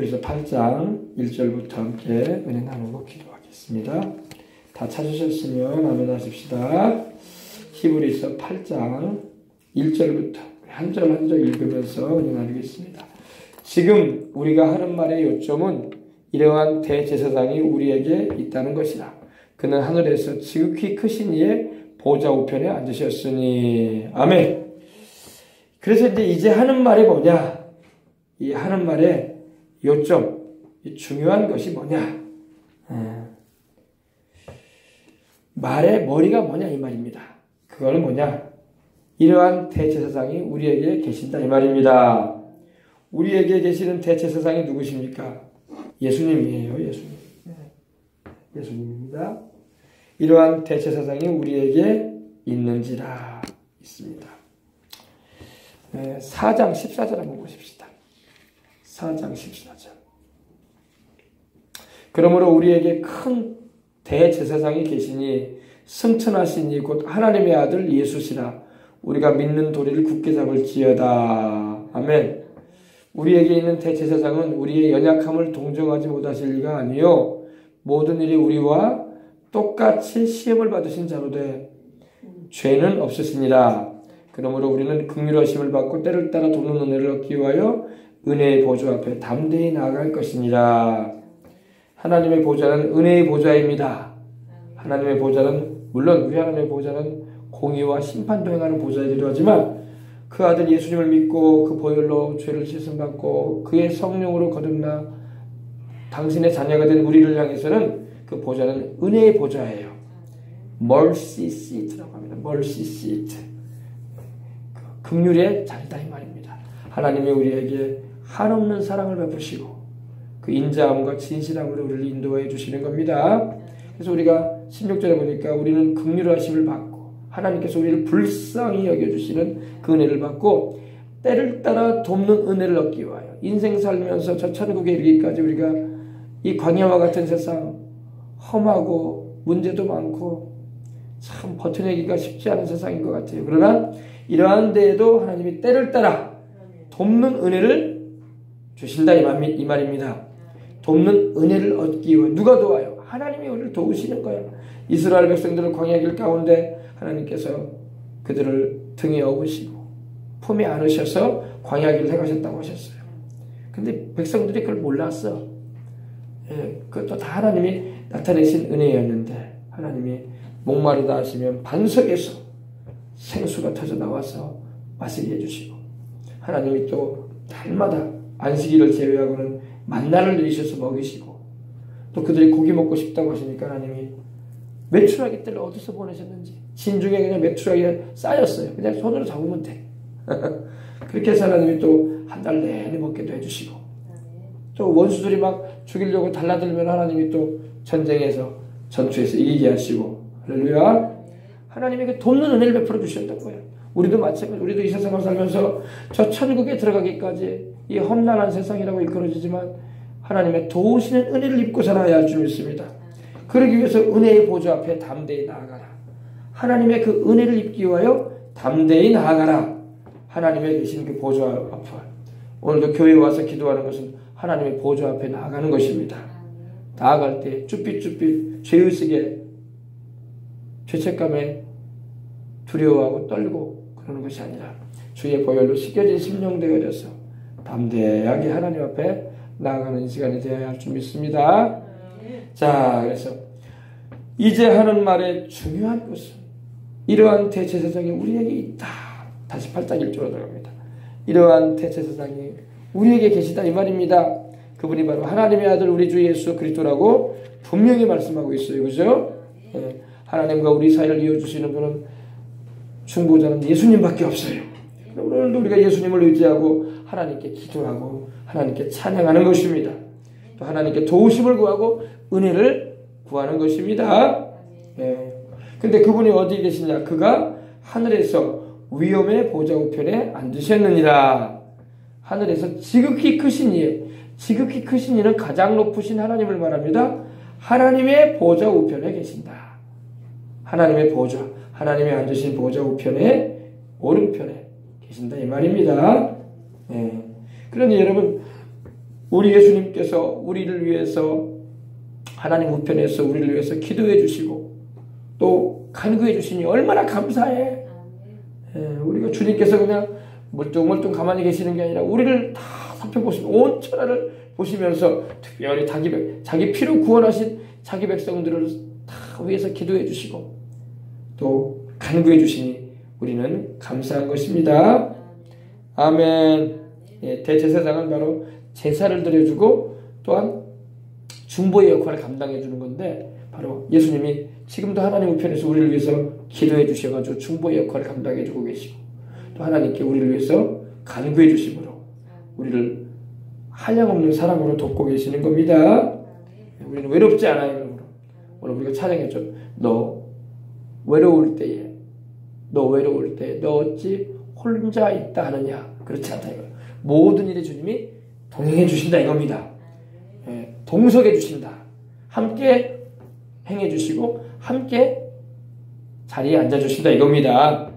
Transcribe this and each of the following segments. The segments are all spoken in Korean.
히브리서 8장 1절부터 함께 은혜 나누고 기도하겠습니다. 다 찾으셨으면 아멘 하십시다. 히브리서 8장 1절부터 한 절 한 절 읽으면서 은혜 나누겠습니다. 지금 우리가 하는 말의 요점은 이러한 대제사장이 우리에게 있다는 것이라. 그는 하늘에서 지극히 크신 이의 보좌 우편에 앉으셨으니. 아멘. 그래서 이제 하는 말이 뭐냐? 이 하는 말의 요점, 이 중요한 것이 뭐냐? 말의 머리가 뭐냐 이 말입니다. 그거는 뭐냐? 이러한 대제사장이 우리에게 계신다 이 말입니다. 우리에게 계시는 대제사장이 누구십니까? 예수님이에요. 예수님입니다. 이러한 대제사장이 우리에게 있는지라 있습니다. 4장 14절 한번 보십시다. 4장 14절. 그러므로 우리에게 큰 대제사장이 계시니 승천하시니 곧 하나님의 아들 예수시라. 우리가 믿는 도리를 굳게 잡을지어다. 아멘. 우리에게 있는 대제사장은 우리의 연약함을 동정하지 못하실 리가 아니요 모든 일이 우리와 똑같이 시험을 받으신 자로 돼 죄는 없으시니라. 그러므로 우리는 긍휼하심을 받고 때를 따라 돕는 은혜를 얻기 위하여 은혜의 보좌 앞에 담대히 나아갈 것이니라. 하나님의 보좌는 은혜의 보좌입니다. 하나님의 보좌는 물론 우리 하나님의 보좌는 공의와 심판도 행하는 보좌이기도 하지만 그 아들 예수님을 믿고 그 보혈로 죄를 씻음받고 그의 성령으로 거듭나 당신의 자녀가 된 우리를 향해서는 그 보좌는 은혜의 보좌예요. Mercy seat라고 합니다. Mercy seat. 긍휼의 자리다 이 말입니다. 하나님이 우리에게 한없는 사랑을 베푸시고 그 인자함과 진실함으로 우리를 인도해 주시는 겁니다. 그래서 우리가 16절에 보니까 우리는 긍휼하심을 받고 하나님께서 우리를 불쌍히 여겨주시는 그 은혜를 받고 때를 따라 돕는 은혜를 얻기 위하여 인생 살면서 저 천국에 이르기까지 우리가 이 광야와 같은 세상 험하고 문제도 많고 참 버텨내기가 쉽지 않은 세상인 것 같아요. 그러나 이러한 데에도 하나님이 때를 따라 돕는 은혜를 주신다 이 말입니다. 돕는 은혜를 얻기 위해 누가 도와요? 하나님이 우리를 도우시는 거예요. 이스라엘 백성들을 광야길 가운데 하나님께서 그들을 등에 업으시고 품에 안으셔서 광야길을 행하셨다고 하셨어요. 근데 백성들이 그걸 몰랐어. 그것도 다 하나님이 나타내신 은혜였는데 하나님이 목마르다 하시면 반석에서 생수가 터져 나와서 마시게 해주시고 하나님이 또 날마다 안식일을 제외하고는 만나를 내리셔서 먹이시고 또 그들이 고기 먹고 싶다고 하시니까 하나님이 메추라기 떼를 어디서 보내셨는지 진중에 그냥 메추라기가 쌓였어요. 그냥 손으로 잡으면 돼. 그렇게 해서 하나님이 또 한 달 내내 먹게도 해주시고 또 원수들이 막 죽이려고 달라들면 하나님이 또 전쟁에서 전투에서 이기게 하시고 할렐루야. 하나님이 그 돕는 은혜를 베풀어 주셨던 거예요. 우리도 마찬가지로 우리도 이 세상을 살면서 저 천국에 들어가기까지 이 험난한 세상이라고 이끌어지지만 하나님의 도우시는 은혜를 입고 살아야 할 줄 믿습니다. 그러기 위해서 은혜의 보좌 앞에 담대히 나아가라. 하나님의 그 은혜를 입기 위하여 담대히 나아가라. 하나님의 계신 그 보좌 앞에 오늘도 교회에 와서 기도하는 것은 하나님의 보좌 앞에 나아가는 것입니다. 나아갈 때 쭈삣쭈삣 죄의식에 죄책감에 두려워하고 떨고 그러는 것이 아니라 주의 보혈로 씻겨진 심령 되어져서 담대하게 하나님 앞에 나아가는 시간이 되어야 할 줄 믿습니다. 자, 그래서 이제 하는 말의 중요한 것은 이러한 대제사장이 우리에게 있다. 다시 8장 1절로 들어갑니다. 이러한 대제사장이 우리에게 계시다 이 말입니다. 그분이 바로 하나님의 아들 우리 주 예수 그리스도라고 분명히 말씀하고 있어요. 그죠? 하나님과 우리 사이를 이어주시는 분은 중보자는 예수님밖에 없어요. 오늘도 우리가 예수님을 의지하고 하나님께 기도하고 하나님께 찬양하는 것입니다. 또 하나님께 도우심을 구하고 은혜를 구하는 것입니다. 근데 그분이 어디 계시냐? 그가 하늘에서 위엄의 보좌 우편에 앉으셨느니라. 하늘에서 지극히 크신 이의, 지극히 크신 이는 가장 높으신 하나님을 말합니다. 하나님의 보좌 우편에 계신다. 하나님의 보좌, 하나님이 앉으신 보좌 우편에 오른편에 계신다 이 말입니다. 그러니 여러분 우리 예수님께서 우리를 위해서 하나님 우편에서 우리를 위해서 기도해 주시고 또 간구해 주시니 얼마나 감사해. 우리가 주님께서 그냥 멀뚱멀뚱 가만히 계시는 게 아니라 우리를 다 살펴보시고 온 천하를 보시면서 특별히 자기 피로 구원하신 자기 백성들을 다 위해서 기도해 주시고 또 간구해 주시니 우리는 감사한 것입니다. 아멘. 대제사장은 바로 제사를 드려주고 또한 중보의 역할을 감당해 주는 건데 바로 예수님이 지금도 하나님 우편에서 우리를 위해서 기도해 주셔가지고 중보의 역할을 감당해 주고 계시고 또 하나님께 우리를 위해서 간구해 주심으로 우리를 한량없는 사랑으로 돕고 계시는 겁니다. 우리는 외롭지 않아요. 그러므로 오늘 우리가 찬양했죠. 너 외로울 때에 너 어찌 혼자 있다 하느냐. 그렇지 않다 이거예요. 모든 일에 주님이 동행해 주신다 이겁니다. 동석해 주신다. 함께 행해 주시고 함께 자리에 앉아 주신다 이겁니다.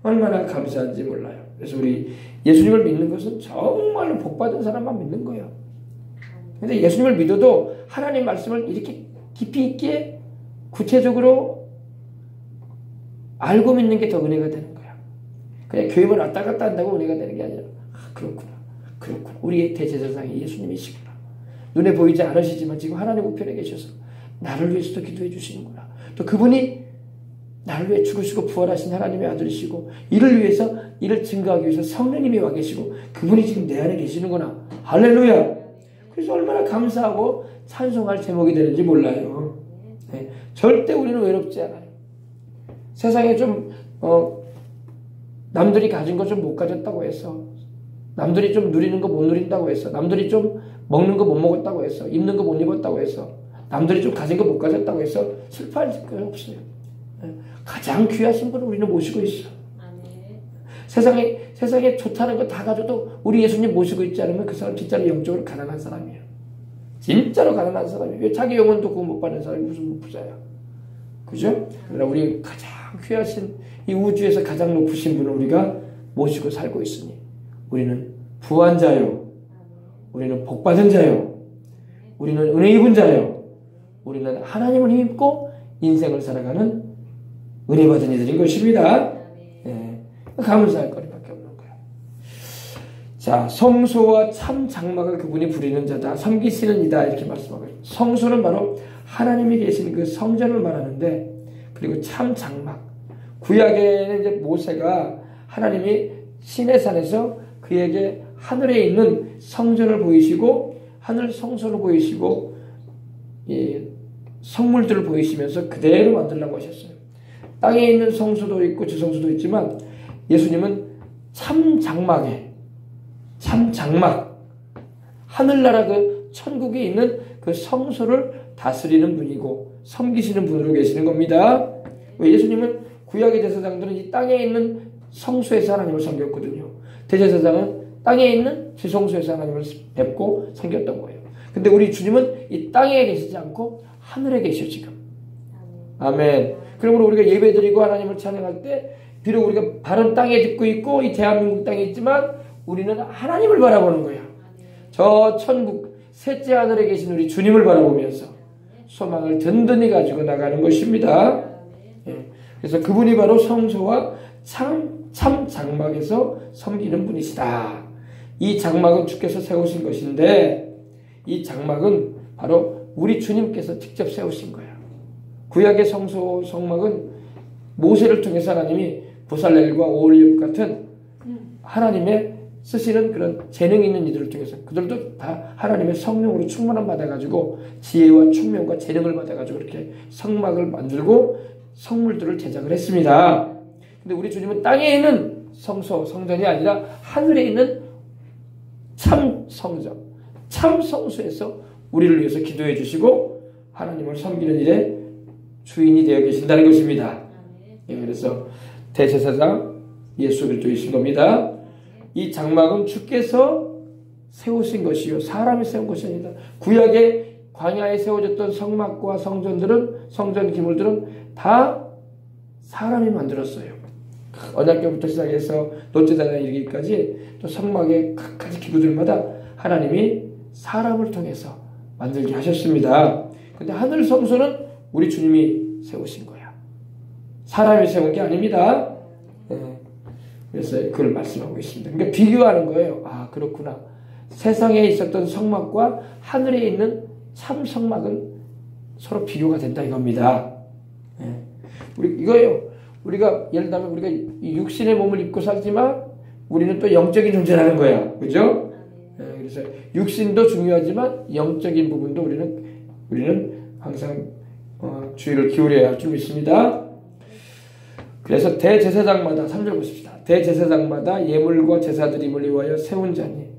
얼마나 감사한지 몰라요. 그래서 우리 예수님을 믿는 것은 정말로 복받은 사람만 믿는 거예요. 근데 예수님을 믿어도 하나님 말씀을 이렇게 깊이 있게 구체적으로 알고 믿는 게 더 은혜가 되는 거야. 그냥 교회만 왔다 갔다 한다고 은혜가 되는 게 아니라 그렇구나. 우리의 대제사장이 예수님이시구나. 눈에 보이지 않으시지만 지금 하나님 우편에 계셔서 나를 위해서도 기도해 주시는구나. 또 그분이 나를 위해 죽으시고 부활하신 하나님의 아들이시고 이를 증거하기 위해서 성령님이 와 계시고 그분이 지금 내 안에 계시는구나. 할렐루야. 그래서 얼마나 감사하고 찬송할 제목이 되는지 몰라요. 절대 우리는 외롭지 않아요. 세상에 좀 남들이 가진 거 좀 못 가졌다고 해서 남들이 좀 누리는 거 못 누린다고 해서 남들이 좀 먹는 거 못 먹었다고 해서 입는 거 못 입었다고 해서 남들이 좀 가진 거 못 가졌다고 해서 슬퍼할 거 없어요. 가장 귀하신 분을 우리는 모시고 있어. 세상에 좋다는 거 다 가져도 우리 예수님 모시고 있지 않으면 그 사람 진짜로 영적으로 가난한 사람이에요. 진짜로 가난한 사람이에요. 왜 자기 영혼도 구원 못 받는 사람이 무슨 부자야. 그죠? 그러나 우리 가장 귀하신 이 우주에서 가장 높으신 분을 우리가 모시고 살고 있으니 우리는 부한 자요. 우리는 복받은 자요. 우리는 은혜 입은 자요. 우리는 하나님을 힘입고 인생을 살아가는 은혜 받은 이들인 것입니다. 감사할 거리밖에 없는 거예요. 자, 성소와 참 장막을 그분이 부리는 자다. 섬기시는 이다. 이렇게 말씀하고 있습니다. 성소는 바로 하나님이 계신 그 성전을 말하는데 그리고 참 장막. 구약에는 이제 모세가 하나님이 시내산에서 그에게 하늘에 있는 성전을 보이시고 하늘 성소를 보이시고 성물들을 보이시면서 그대로 만들라고 하셨어요. 땅에 있는 성소도 있고 지성소도 있지만 예수님은 참 장막 하늘나라 그 천국에 있는 그 성소를 다스리는 분이고 섬기시는 분으로 계시는 겁니다. 예수님은 구약의 제사장들은 이 땅에 있는 성소에서 하나님을 섬겼거든요. 대제사장은 땅에 있는 지성소에서 하나님을 뵙고 섬겼던 거예요. 근데 우리 주님은 이 땅에 계시지 않고 하늘에 계셔 지금. 아멘. 그러므로 우리가 예배드리고 하나님을 찬양할 때 비록 우리가 바른 땅에 짓고 있고 이 대한민국 땅에 있지만 우리는 하나님을 바라보는 거야. 저 천국 셋째 하늘에 계신 우리 주님을 바라보면서 소망을 든든히 가지고 나가는 것입니다. 그래서 그분이 바로 성소와 참 장막에서 섬기는 분이시다. 이 장막은 주께서 세우신 것인데 이 장막은 바로 우리 주님께서 직접 세우신 거야. 구약의 성막은 모세를 통해서 하나님이 보살렐과 오홀리압 같은 하나님의 쓰시는 그런 재능 있는 이들을 통해서 그들도 다 하나님의 성령으로 충만함 받아가지고 지혜와 총명과 재능을 받아가지고 이렇게 성막을 만들고 성물들을 제작을 했습니다. 근데 우리 주님은 땅에 있는 성전이 아니라 하늘에 있는 참 성전, 참 성소에서 우리를 위해서 기도해 주시고 하나님을 섬기는 일에 주인이 되어 계신다는 것입니다. 그래서 대제사장 예수 그리스도이신 겁니다. 이 장막은 주께서 세우신 것이요 사람이 세운 것이 아니다. 구약의 광야에 세워졌던 성막과 성전 기물들은 다 사람이 만들었어요. 언약궤부터 시작해서 롯데산에 이르기까지 또 성막의 각가지 기구들마다 하나님이 사람을 통해서 만들게 하셨습니다. 근데 하늘 성소는 우리 주님이 세우신 거야. 사람이 세운 게 아닙니다. 그래서 그걸 말씀하고 있습니다. 그러니까 비교하는 거예요. 아, 그렇구나. 세상에 있었던 성막과 하늘에 있는 참 성막은 서로 비교가 된다 이겁니다. 이거예요. 우리가 예를 들면 우리가 육신의 몸을 입고 살지만 우리는 또 영적인 존재라는 거야. 그죠? 그래서 육신도 중요하지만 영적인 부분도 우리는 항상 주의를 기울여야 할 줄 믿습니다. 그래서 대제사장마다 3절 보십시다. 대제사장마다 예물과 제사드림을 위하여 세운 자니.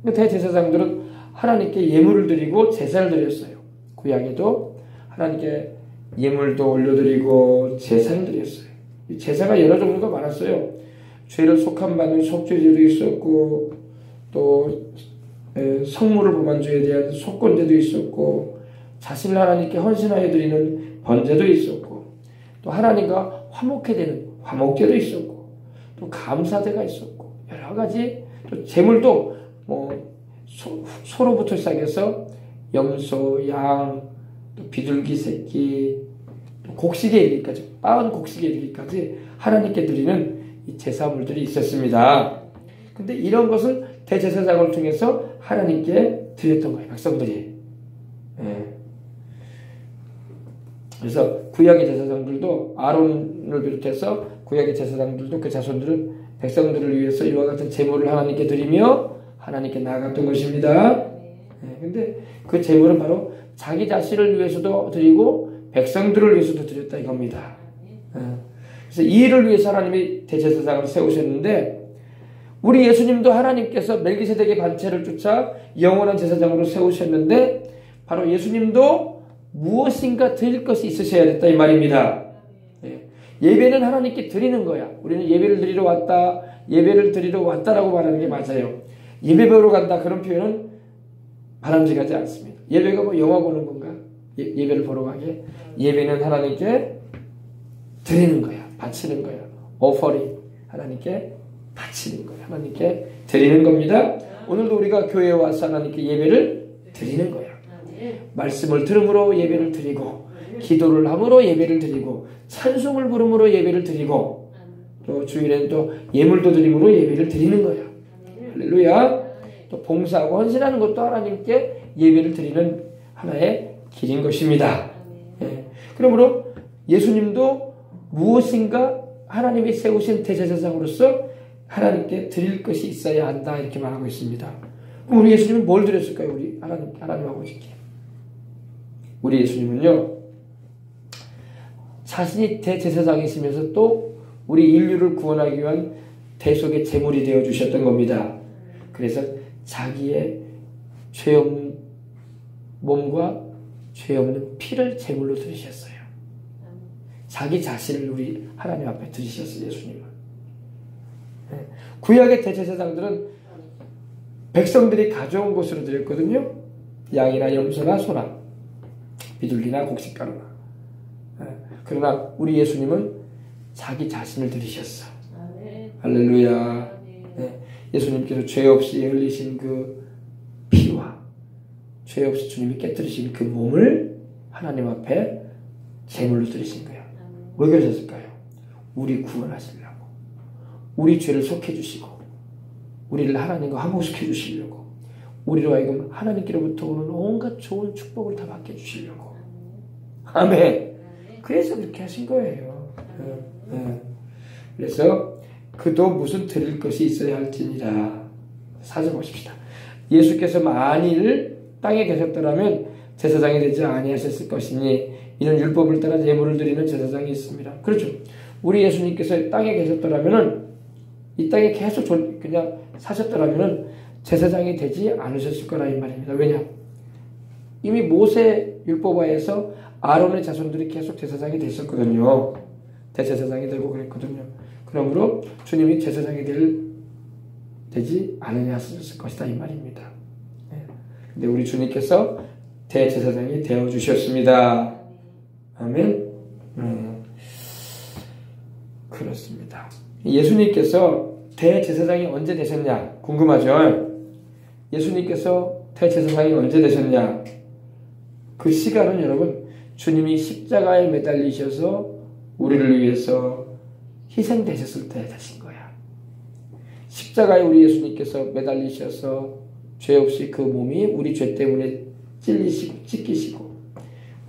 대제사장들은 하나님께 예물을 드리고 제사를 드렸어요. 구약에도 하나님께 예물도 올려드리고 제사를 드렸어요. 제사가 여러 종류가 많았어요. 죄를 속함받는 속죄제도 있었고 또 성물을 범한 죄에 대한 속건제도 있었고 자신을 하나님께 헌신하여 드리는 번제도 있었고 또 하나님과 화목해 되는 화목제도 있었고 또 감사제가 있었고 여러 가지 또 제물도 소로부터 시작해서 염소, 양, 또 비둘기 새끼, 또 곡식에 이르기까지 빠은 곡식에 이르기까지 하나님께 드리는 이 제사물들이 있었습니다. 근데 이런 것을 대제사장을 통해서 하나님께 드렸던 거예요, 백성들이. 그래서 구약의 제사장들도 아론을 비롯해서 구약의 제사장들도 그 자손들은 백성들을 위해서 이와 같은 제물을 하나님께 드리며 하나님께 나아갔던 것입니다. 근데 그 제물은 바로 자기 자신을 위해서도 드리고 백성들을 위해서도 드렸다 이겁니다. 그래서 이 일을 위해서 하나님이 대제사장을 세우셨는데 우리 예수님도 하나님께서 멜기세덱의 반체를 쫓아 영원한 제사장으로 세우셨는데 바로 예수님도 무엇인가 드릴 것이 있으셔야 됐다 이 말입니다. 예배는 하나님께 드리는 거야. 우리는 예배를 드리러 왔다, 예배를 드리러 왔다라고 말하는 게 맞아요. 예배 보러 간다 그런 표현은 바람직하지 않습니다. 예배가 뭐 영화 보는 건가? 예배를 보러 가게? 예배는 하나님께 드리는 거야. 바치는 거야. 오퍼링. 하나님께 바치는 거야. 하나님께 드리는 겁니다. 오늘도 우리가 교회에 와서 하나님께 예배를 드리는 거야. 말씀을 들음으로 예배를 드리고 기도를 함으로 예배를 드리고 찬송을 부름으로 예배를 드리고 또 주일에는 또 예물도 드림으로 예배를 드리는 거야. 할렐루야. 또 봉사하고 헌신하는 것도 하나님께 예배를 드리는 하나의 길인 것입니다. 그러므로 예수님도 무엇인가 하나님이 세우신 대제사장으로서 하나님께 드릴 것이 있어야 한다 이렇게 말하고 있습니다. 그럼 우리 예수님은 뭘 드렸을까요? 우리 하나님하고 이렇게 우리 예수님은요 자신이 대제사장이시면서 또 우리 인류를 구원하기 위한 대속의 제물이 되어 주셨던 겁니다. 그래서 자기의 죄 없는 몸과 죄 없는 피를 제물로 드리셨어요. 자기 자신을 우리 하나님 앞에 드리셨어요. 예수님은. 구약의 대제사장들은 백성들이 가져온 것으로 드렸거든요. 양이나 염소나 소나 비둘기나 곡식가루나. 그러나 우리 예수님은 자기 자신을 드리셨어. 할렐루야. 예수님께서 죄 없이 흘리신 그 피와 죄 없이 주님이 깨뜨리신 그 몸을 하나님 앞에 제물로 드리신 거예요. 왜 그러셨을까요? 우리 구원하시려고. 우리 죄를 속해주시고 우리를 하나님과 화목시켜 주시려고 우리로 하여금 하나님께로부터 오는 온갖 좋은 축복을 다 받게 해주시려고. 아멘. 그래서 그렇게 하신 거예요. 그래서 그도 무슨 드릴 것이 있어야 할지니라. 4절 보십시다. 예수께서 만일 땅에 계셨더라면 제사장이 되지 아니하셨을 것이니 이는 율법을 따라 예물을 드리는 제사장이 있습니다. 그렇죠. 우리 예수님께서 땅에 계셨더라면 이 땅에 계속 그냥 사셨더라면 제사장이 되지 않으셨을 거라 이 말입니다. 왜냐? 이미 모세 율법화에서 아론의 자손들이 계속 제사장이 됐었거든요. 대제사장이 되고 그랬거든요. 그러므로 주님이 제사장이 되지 않으셨을 것이다 이 말입니다. 근데 우리 주님께서 대제사장이 되어 주셨습니다. 아멘. 그렇습니다. 예수님께서 대제사장이 언제 되셨냐 궁금하죠? 예수님께서 대제사장이 언제 되셨냐? 그 시간은 여러분 주님이 십자가에 매달리셔서 우리를 위해서 희생되셨을 때 되신 거야. 십자가에 우리 예수님께서 매달리셔서 죄 없이 그 몸이 우리 죄 때문에 찔리시고 찢기시고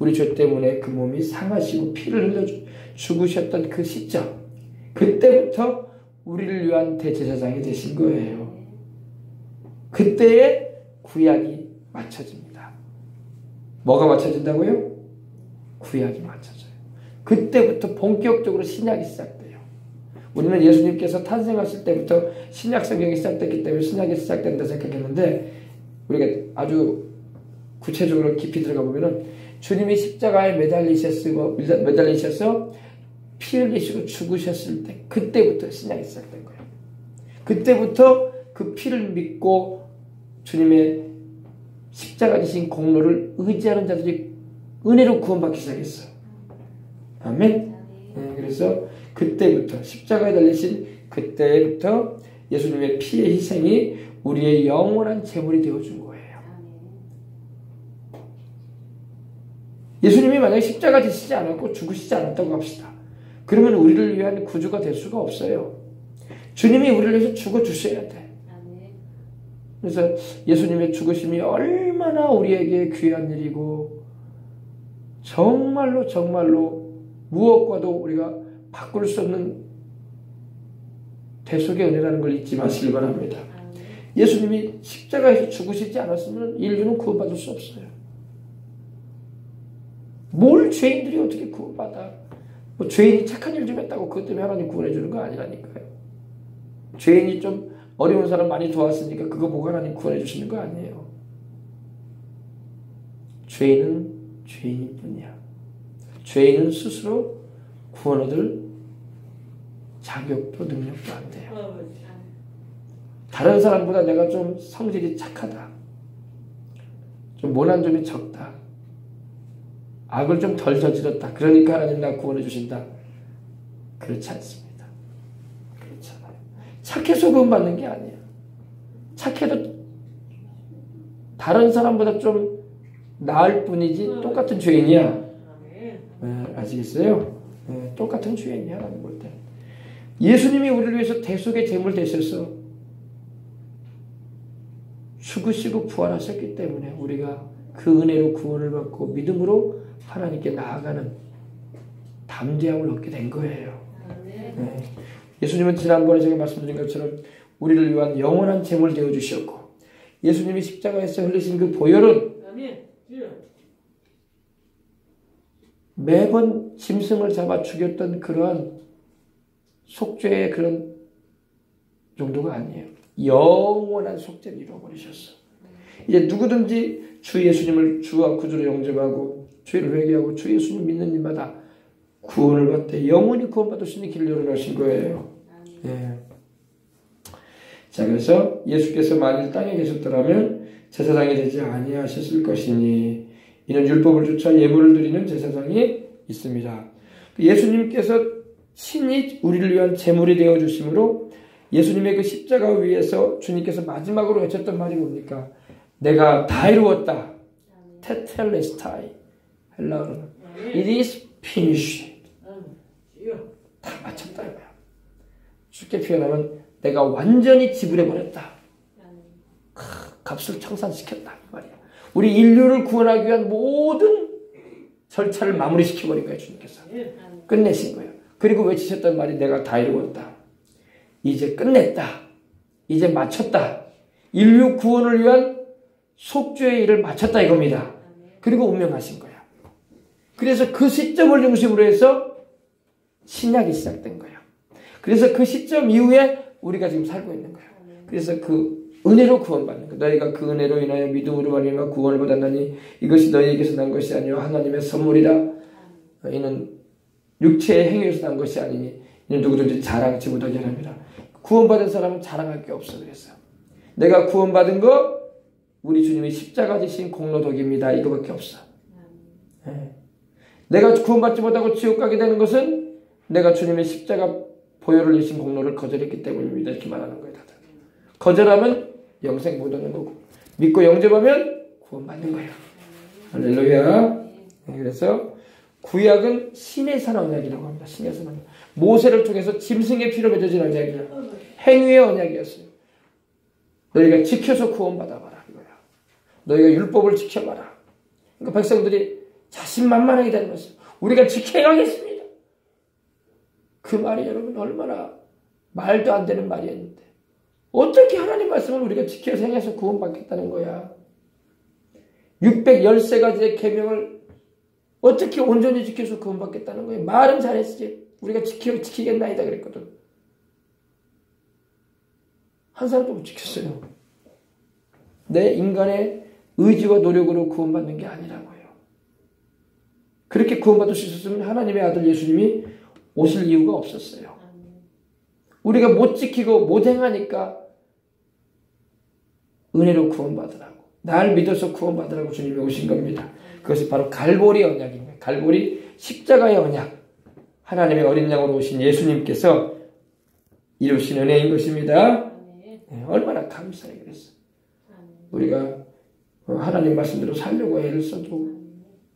우리 죄 때문에 그 몸이 상하시고 피를 흘려 죽으셨던 그 시점, 그때부터 우리를 위한 대제사장이 되신 거예요. 그때에 구약이 맞춰집니다. 뭐가 맞춰진다고요? 구약이 맞춰져요. 그때부터 본격적으로 신약이 시작돼요. 우리는 예수님께서 탄생하실 때부터 신약 성경이 시작됐기 때문에 신약이 시작된다 생각했는데, 우리가 아주 구체적으로 깊이 들어가 보면은 주님이 십자가에 매달리셔서 피 흘리시고 죽으셨을 때, 그때부터 신약이 시작된 거예요. 그때부터 그 피를 믿고 주님의 십자가 지신 공로를 의지하는 자들이 은혜로 구원받기 시작했어요. 아멘. 네, 그래서 그때부터 십자가에 달리신 그때부터 예수님의 피의 희생이 우리의 영원한 제물이 되어준 거예요. 예수님이 만약에 십자가 지시지 않았고 죽으시지 않았다고 합시다. 그러면 우리를 위한 구주가 될 수가 없어요. 주님이 우리를 위해서 죽어주셔야 돼. 그래서 예수님의 죽으심이 얼마나 우리에게 귀한 일이고 정말로 정말로 무엇과도 우리가 바꿀 수 없는 대속의 은혜라는 걸 잊지 마시길 바랍니다. 예수님이 십자가에서 죽으시지 않았으면 인류는 구원받을 수 없어요. 뭘 죄인들이 어떻게 구원받아? 뭐 죄인이 착한 일 좀 했다고 그것 때문에 하나님 구원해 주는 거 아니라니까요. 죄인이 좀 어려운 사람 많이 도왔으니까 그거 보고 하나님 구원해 주시는 거 아니에요. 죄인은 죄인일 뿐이야. 죄인은 스스로 구원 얻을 자격도 능력도 안 돼요. 다른 사람보다 내가 좀 성질이 착하다, 좀 모난 점이 적다, 악을 좀 덜 저질렀다, 그러니까 하나님 나 구원해 주신다. 그렇지 않습니다. 그렇잖아요. 착해서 구원받는 게 아니에요. 착해도 다른 사람보다 좀 나을 뿐이지 똑같은 죄인이야. 네, 아시겠어요? 네, 똑같은 죄인이야. 하나님 볼 때. 예수님이 우리를 위해서 대속의 제물 되셔서 죽으시고 부활하셨기 때문에 우리가 그 은혜로 구원을 받고 믿음으로 하나님께 나아가는 담대함을 얻게 된 거예요. 네. 예수님은 지난번에 제가 말씀드린 것처럼 우리를 위한 영원한 제물 되어주셨고, 예수님이 십자가에서 흘리신 그 보혈은 매번 짐승을 잡아 죽였던 그러한 속죄의 그런 정도가 아니에요. 영원한 속죄를 이루어버리셨어. 이제 누구든지 주 예수님을 주와 구주로 영접하고 죄를 회개하고 주 예수님 믿는 일마다 구원을 받되 영원히 구원받을 수 있는 길을 열어놓으신 거예요. 예. 자, 그래서 예수께서 만일 땅에 계셨더라면 제사장이 되지 아니하셨을 것이니 이는 율법을 쫓아 예물을 드리는 제사장이 있습니다. 예수님께서 친히 우리를 위한 제물이 되어 주심으로 예수님의 그 십자가 위에서 주님께서 마지막으로 외쳤던 말이 뭡니까? 내가 다 이루었다. 테텔레스타이. 헬라어로는 It is finished. 다 마쳤다 이거야. 쉽게 표현하면 내가 완전히 지불해버렸다. 값을 청산시켰다 이 말이야. 우리 인류를 구원하기 위한 모든 절차를 마무리시켜버린 거예요. 주님께서 끝내신 거예요. 그리고 외치셨던 말이 내가 다 이루었다. 이제 끝냈다. 이제 마쳤다. 인류 구원을 위한 속죄의 일을 마쳤다 이겁니다. 그리고 운명하신 거야. 그래서 그 시점을 중심으로 해서 신약이 시작된 거예요. 그래서 그 시점 이후에 우리가 지금 살고 있는 거예요. 그래서 그 은혜로 구원받는 거예요. 너희가 그 은혜로 인하여 믿음으로 말미암아 구원을 받았나니 이것이 너희에게서 난 것이 아니요 하나님의 선물이라. 이는 육체의 행위에서 난 것이 아니니 이는 누구든지 자랑치 못하게 하랍니다. 구원받은 사람은 자랑할 게 없어. 그랬어요. 내가 구원받은 거 우리 주님이 십자가 지신 공로 덕입니다. 이거밖에 없어. 네. 내가 구원받지 못하고 지옥 가게 되는 것은 내가 주님의 십자가 보혈을 내신 공로를 거절했기 때문입니다. 이렇게 말하는 거예요. 다들. 거절하면 영생 못 얻는 거고 믿고 영접하면 구원받는 거예요. 할렐루야. 그래서 구약은 신의 산 언약이라고 합니다. 신의 산 언약. 모세를 통해서 짐승의 피로 맺어진 언약이야. 행위의 언약이었어요. 너희가 지켜서 구원받아봐라 이거야. 너희가 율법을 지켜봐라. 그러니까 백성들이 자신만만하게 되는 것이요. 우리가 지켜야겠습니다. 그 말이 여러분 얼마나 말도 안 되는 말이었는데 어떻게 하나님 말씀을 우리가 지켜서 행해서 구원받겠다는 거야. 613가지의 계명을 어떻게 온전히 지켜서 구원받겠다는 거예요. 말은 잘했지. 우리가 지키겠나이다 그랬거든. 한 사람도 못 지켰어요. 내 인간의 의지와 노력으로 구원받는 게 아니라고요. 그렇게 구원받을 수 있었으면 하나님의 아들 예수님이 오실 이유가 없었어요. 우리가 못 지키고 못 행하니까 은혜로 구원받으라고. 날 믿어서 구원받으라고 주님이 오신 겁니다. 그것이 바로 갈보리 언약입니다. 갈보리 십자가의 언약. 하나님의 어린 양으로 오신 예수님께서 이루신 은혜인 것입니다. 네, 얼마나 감사해 그랬어. 우리가 하나님 말씀대로 살려고 애를 써도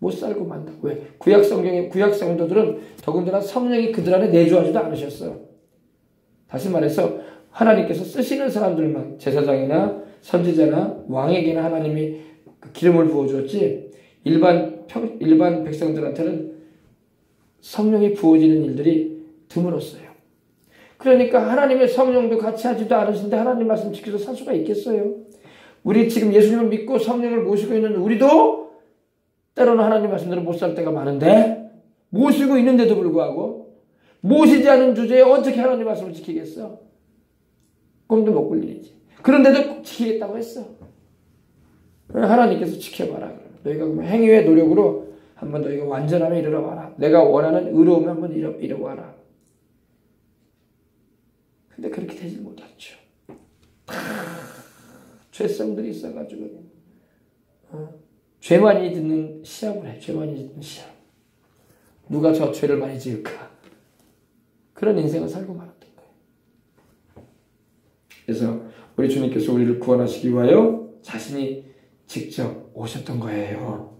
못 살고 만다. 왜? 구약 성도들은 더군다나 성령이 그들 안에 내주하지도 않으셨어. 다시 말해서 하나님께서 쓰시는 사람들만 제사장이나 선지자나 왕에게나 하나님이 기름을 부어주었지 일반 백성들한테는 성령이 부어지는 일들이 드물었어요. 그러니까 하나님의 성령도 같이 하지도 않으신데 하나님 말씀 지켜서 살 수가 있겠어요? 우리 지금 예수님을 믿고 성령을 모시고 있는 우리도 때로는 하나님 말씀대로 못 살 때가 많은데 모시고 있는데도 불구하고 모시지 않은 주제에 어떻게 하나님 말씀을 지키겠어? 꿈도 못 꿀 일이지. 그런데도 지키겠다고 했어. 하나님께서 지켜봐라. 너희가 행위의 노력으로 한번 너희가 완전함에 이르러와라. 내가 원하는 의로움에 한번 이르러와라. 근데 그렇게 되지 못했죠. 죄성들이 있어가지고 죄 많이 짓는 시합을 해. 죄 많이 짓는 시합. 누가 저 죄를 많이 지을까? 그런 인생을 살고 말았던 거예요. 그래서 우리 주님께서 우리를 구원하시기 위하여 자신이 직접 오셨던 거예요.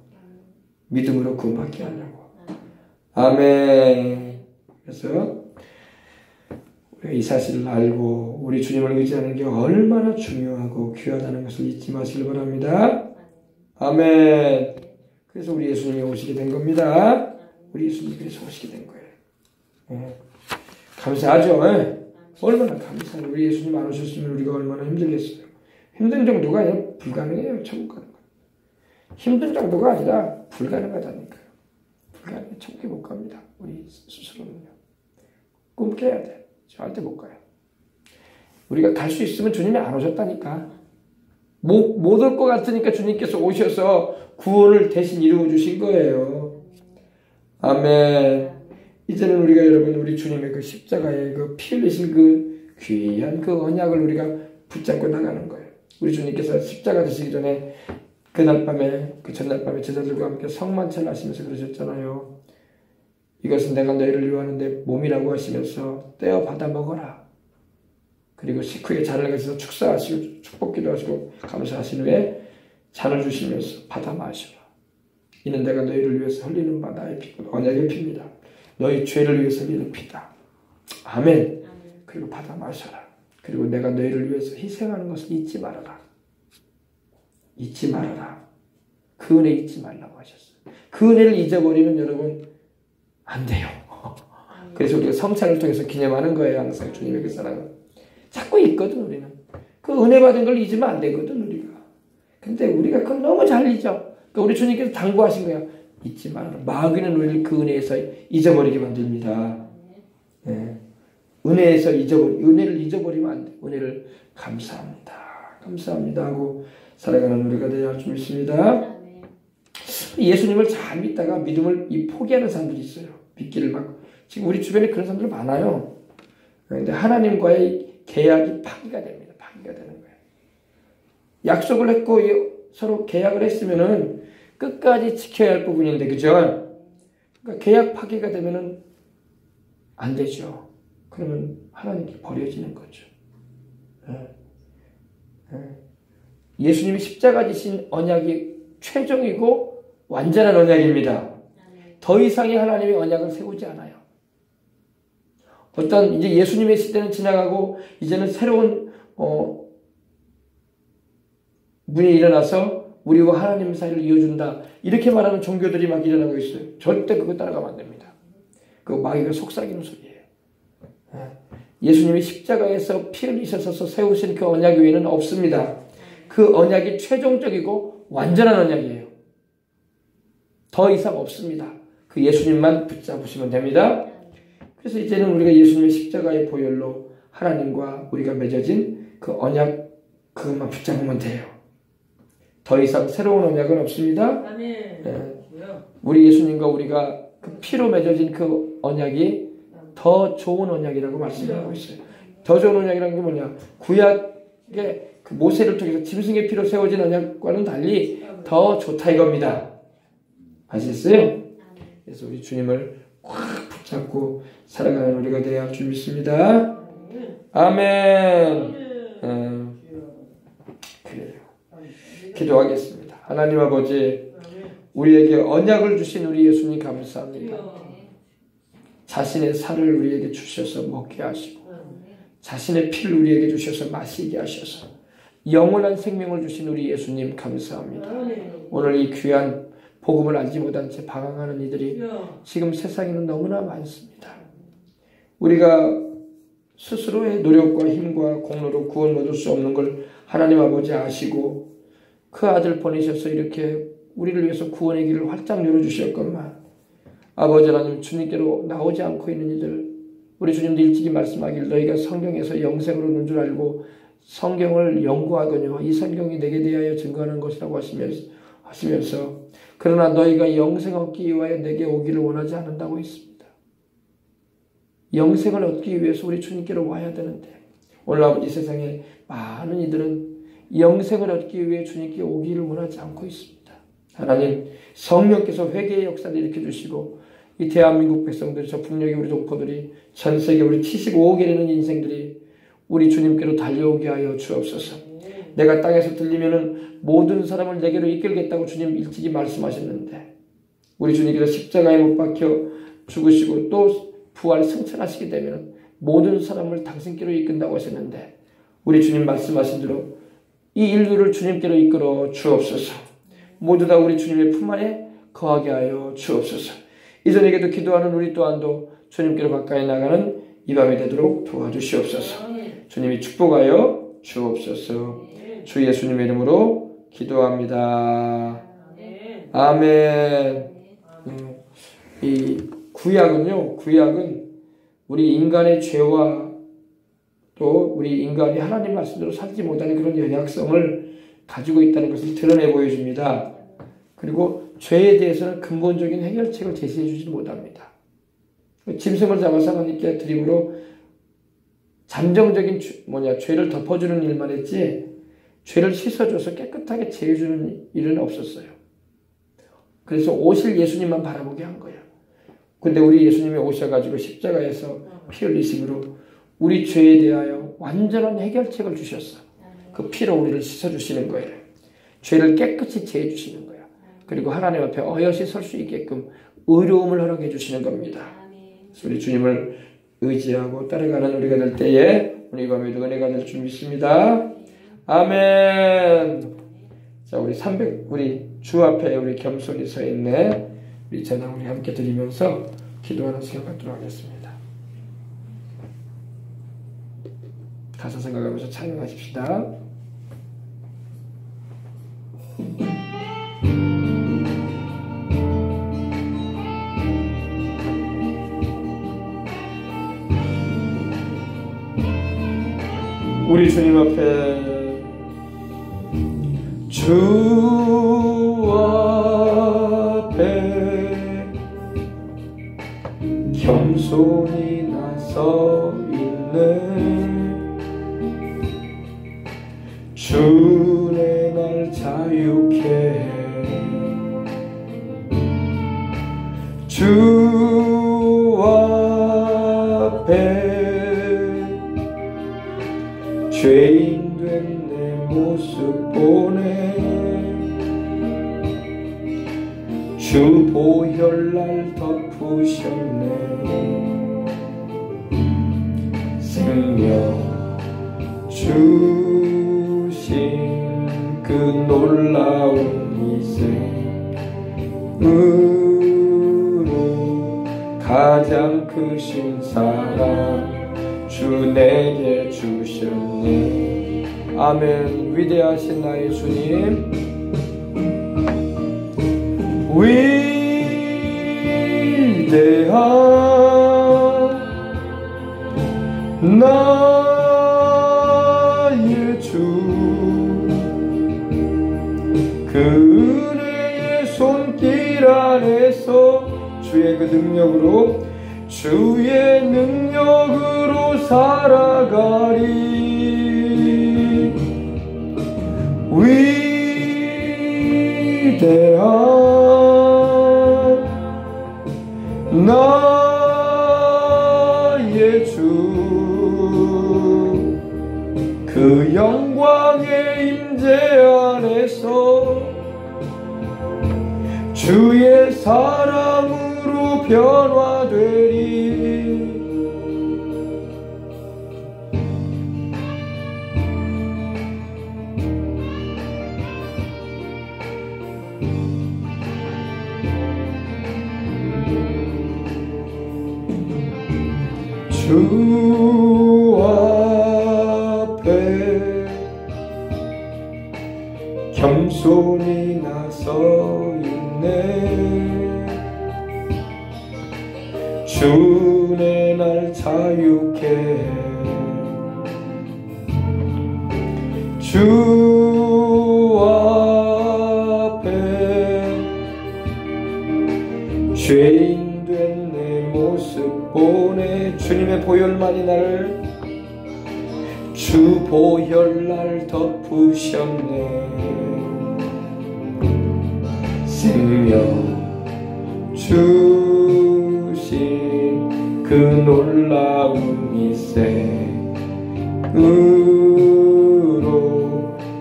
믿음으로 구원받게 하려고. 아멘. 그래서 우리가 이 사실을 알고 우리 주님을 의지하는 게 얼마나 중요하고 귀하다는 것을 잊지 마시길 바랍니다. 아멘. 그래서 우리 예수님이 오시게 된 겁니다. 우리 예수님이 그래서 오시게 된 거예요. 네. 감사하죠. 네. 얼마나 감사해요. 우리 예수님 안 오셨으면 우리가 얼마나 힘들겠어요. 힘든 정도가 아니라 불가능해요. 천국 가는 거. 힘든 정도가 아니라 불가능하다니까요. 불가능해. 천국에 못 갑니다. 우리 스스로는요. 꿈꿔야 돼. 절대 못 가요. 우리가 갈 수 있으면 주님이 안 오셨다니까. 못 올 것 같으니까 주님께서 오셔서 구원을 대신 이루어 주신 거예요. 아멘. 이제는 우리가 여러분 우리 주님의 그 십자가의 그 피 흘리신 그 귀한 그 언약을 우리가 붙잡고 나가는 거예요. 우리 주님께서 십자가 지시기 전에 그날 밤에 그 전날 밤에 제자들과 함께 성만찬을 하시면서 그러셨잖아요. 이것은 내가 너희를 위하는데 몸이라고 하시면서 떼어 받아 먹어라. 그리고 식후에 잔을 가져서 축사하시고 축복기도 하시고 감사하신 후에 잔을 주시면서 받아 마시라. 이는 내가 너희를 위해서 흘리는 바 나의 피고 언약의 피입니다. 너희 죄를 위해서 흘리는 피다. 아멘. 그리고 받아 마셔라. 그리고 내가 너희를 위해서 희생하는 것을 잊지 말아라. 잊지 말아라. 그 은혜 잊지 말라고 하셨어요. 그 은혜를 잊어버리면 여러분 안 돼요. 그래서 우리가 성찬을 통해서 기념하는 거예요. 항상 주님의 그 사랑을. 자꾸 잊거든 우리는. 그 은혜 받은 걸 잊으면 안 되거든 우리가. 근데 우리가 그걸 너무 잘 잊어. 그러니까 우리 주님께서 당부하신 거야. 잊지 말아라. 마귀는 우리를 그 은혜에서 잊어버리게 만듭니다. 네. 은혜를 잊어버리면 안 돼. 은혜를 감사합니다. 감사합니다 하고 살아가는 우리가 되어야 할 줄 믿습니다. 예수님을 잘 믿다가 믿음을 포기하는 사람들이 있어요. 믿기를 막. 지금 우리 주변에 그런 사람들 많아요. 그런데 하나님과의 계약이 파기가 됩니다. 파기가 되는 거예요. 약속을 했고 서로 계약을 했으면은 끝까지 지켜야 할 부분인데, 그죠? 그러니까 계약 파기가 되면은 안 되죠. 그러면 하나님께 버려지는 거죠. 예수님이 십자가 지신 언약이 최종이고 완전한 언약입니다. 더 이상의 하나님의 언약을 세우지 않아요. 어떤 이제 예수님의 시대는 지나가고 이제는 새로운 문이 일어나서 우리와 하나님 사이를 이어준다. 이렇게 말하는 종교들이 막 일어나고 있어요. 절대 그거 따라가면 안 됩니다. 그거 마귀가 속삭이는 소리예요. 예수님이 십자가에서 피 흘리셔서 세우신 그 언약 외에는 없습니다. 그 언약이 최종적이고 완전한 언약이에요. 더 이상 없습니다. 그 예수님만 붙잡으시면 됩니다. 그래서 이제는 우리가 예수님의 십자가의 보혈로 하나님과 우리가 맺어진 그 언약 그것만 붙잡으면 돼요. 더 이상 새로운 언약은 없습니다. 우리 예수님과 우리가 그 피로 맺어진 그 언약이 더 좋은 언약이라고 말씀하고 있어요. 더 좋은 언약이라는 게 뭐냐? 구약의 그 모세를 통해서 짐승의 피로 세워진 언약과는 달리 더 좋다 이겁니다. 아시겠어요? 그래서 우리 주님을 확 붙잡고 살아가는 우리가 되어야 할 줄 믿습니다. 아멘. 그래요. 기도하겠습니다. 하나님 아버지, 우리에게 언약을 주신 우리 예수님 감사합니다. 자신의 살을 우리에게 주셔서 먹게 하시고 자신의 피를 우리에게 주셔서 마시게 하셔서 영원한 생명을 주신 우리 예수님 감사합니다. 오늘 이 귀한 복음을 알지 못한 채 방황하는 이들이 지금 세상에는 너무나 많습니다. 우리가 스스로의 노력과 힘과 공로로 구원 얻을 수 없는 걸 하나님 아버지 아시고 그 아들 보내셔서 이렇게 우리를 위해서 구원의 길을 활짝 열어주셨건만 아버지 하나님 주님께로 나오지 않고 있는 이들 우리 주님도 일찍이 말씀하길 너희가 성경에서 영생으로 오는 줄 알고 성경을 연구하거니와 이 성경이 내게 대하여 증거하는 것이라고 하시면서 그러나 너희가 영생 얻기 위하여 내게 오기를 원하지 않는다고 했습니다. 영생을 얻기 위해서 우리 주님께로 와야 되는데 오늘 아버지 세상에 많은 이들은 영생을 얻기 위해 주님께 오기를 원하지 않고 있습니다. 하나님 성령께서 회개의 역사를 일으켜주시고 이 대한민국 백성들, 저 북녘의 우리 동포들이 전 세계 우리 75억에 되는 인생들이 우리 주님께로 달려오게 하여 주옵소서. 내가 땅에서 들리면은 모든 사람을 내게로 이끌겠다고 주님 일찍이 말씀하셨는데 우리 주님께서 십자가에 못 박혀 죽으시고 또 부활 승천하시게 되면 모든 사람을 당신께로 이끈다고 하셨는데 우리 주님 말씀하신 대로 이 인류를 주님께로 이끌어 주옵소서. 모두 다 우리 주님의 품 안에 거하게 하여 주옵소서. 이전에게도 기도하는 우리 또한도 주님께로 가까이 나가는 이 밤이 되도록 도와주시옵소서. 주님이 축복하여 주옵소서. 주 예수님의 이름으로 기도합니다. 아멘. 이 구약은 우리 인간의 죄와 또 우리 인간이 하나님 말씀대로 살지 못하는 그런 연약성을 가지고 있다는 것을 드러내 보여줍니다. 그리고 죄에 대해서는 근본적인 해결책을 제시해 주지 못합니다. 짐승을 잡아서 하나님께 드림으로 잠정적인 죄를 덮어주는 일만 했지 죄를 씻어줘서 깨끗하게 재해주는 일은 없었어요. 그래서 오실 예수님만 바라보게 한 거예요. 근데 우리 예수님이 오셔가지고 십자가에서 피 흘리심으로 우리 죄에 대하여 완전한 해결책을 주셨어. 그 피로 우리를 씻어주시는 거예요. 죄를 깨끗이 재해주시는 거예요. 그리고 하나님 앞에 어여시 설 수 있게끔 의로움을 허락해 주시는 겁니다. 그래서 우리 주님을 의지하고 따라가는 우리가 될 때에 우리 밤에도 은혜가 될 줄 믿습니다. 아멘. 자, 우리 주 앞에 우리 겸손히 서 있네. 우리 찬양 우리 함께 드리면서 기도하는 시간 갖도록 하겠습니다. 가사 생각하면서 찬양하십시다. 우리 주님 앞에 주 앞에 겸손히 나서 있네. 주내 날 자유케 해. 주 앞에 죄인 된 내 모습 보내. 주 보혈날 덮으셨네. 생명 주신 그 놀라운 희생으로 가장 크신 사랑 주 내게 주셨네. 아멘. 위대하신 나의 주님, 위대한 나의 주, 그 은혜의 손길 안에서 주의 그 능력으로, 주의 능력으로 살아가리. 위대한 나의 주, 그 영광의 임재 안에서 주의 사랑으로 변화되리. 주 앞에 겸손히 나서 있네. 주내 날 자유케 해. 주 앞에 죄인 된 내 모습 보내. 주님의 보혈만이 나를, 주 보혈 날 덮으셨네. 생명 주신 그 놀라운 희생으로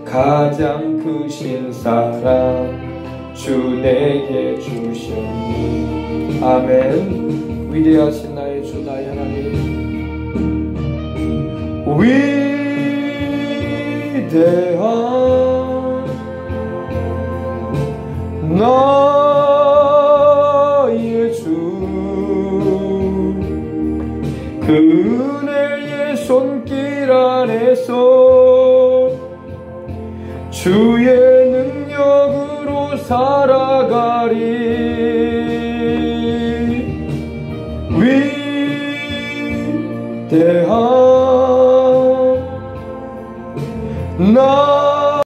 가장 크신 사랑 주 내게 주셨니. 아멘. 위대하신 나의 주, 나의 하나님, 위대한 나의 주, 그 은혜의 손길 안에서 주의 능력으로 살아가리. 위대한 나